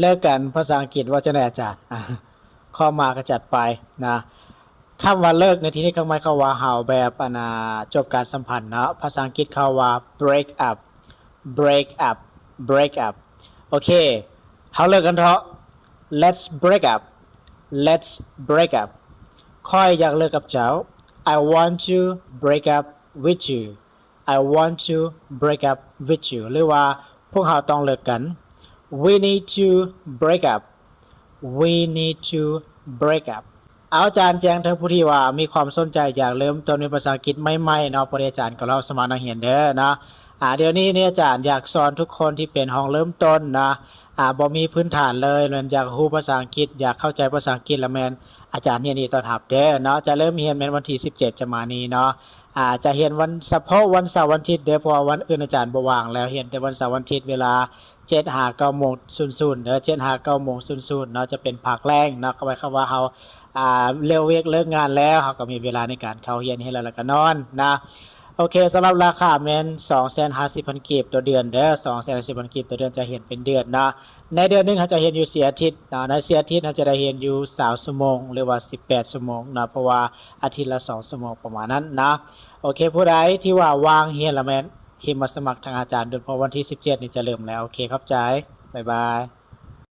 เลิกกันภาษาอังกฤษว่าจะไหนอาจารย์ข้อมาก็จัดไปนะคำว่าเลิกในที่นี้ก็หมายความว่าเฮาแบบจบการสัมพันธ์เนาะภาษาอังกฤษเขาว่า break up break up break up โอเคเฮาเลิกกันเถอะ let's break up let's break up ค่อยอยากเลิกกับเจ้า I want to break up with you I want to break up with you หรือว่าพวกเราต้องเลิกกัน we need to break up we need to break up เอาอาจารย์แจ้งท่านผู้ที่ว่ามีความสนใจอยากเริ่มต้นในภาษาอังกฤษใหม่ๆเนาะพอดีอาจารย์ก็เล่าสมานเรียนเด้อนะเดี๋ยวนี้เนี่ยอาจารย์อยากสอนทุกคนที่เป็นห้องเริ่มต้นนะบ่มีพื้นฐานเลยมันอยากรู้ภาษาอังกฤษอยากเข้าใจภาษาอังกฤษแล้วแม่นอาจารย์เรียนนี่ตอนรับเด้อเนาะจะเริ่มเรียนแม่นวันที่17จะมานี้เนาะจะเรียนวันเฉพาะวันเสาร์วันอาทิตย์เด้อเพราะวันอื่นอาจารย์บ่ว่างแล้วเรียนแต่วันเสาร์วันอาทิตย์เวลา7:00 9:00 นเด้อ7:00 9:00 นเนาะจะเป็นภาคแรงเนาะก็หมายความว่าเฮาเลิกเวกเลิกงานแล้วเขาก็มีเวลาในการเข้าเรียนให้แล้วก็นอนนะโอเคสำหรับราคาแม่น 250,000 กีบต่อเดือนเด้อ 250,000 กีบต่อเดือนจะเห็นเป็นเดือนนะในเดือนนึงเขาจะเห็นอยู่4อาทิตย์นะใน4อาทิตย์เขาจะได้เห็นอยู่20ชั่วโมงหรือว่า18ชั่วโมงนะเพราะว่าอาทิตย์ละ2ชั่วโมงประมาณนั้นนะโอเคผู้ใดที่ว่าวางเรียนแล้วแม่นหิมมาสมัครทางอาจารย์โดยเพราะวันที่17นี่จะเริ่มแล้วโอเคครับใจบ๊ายบาย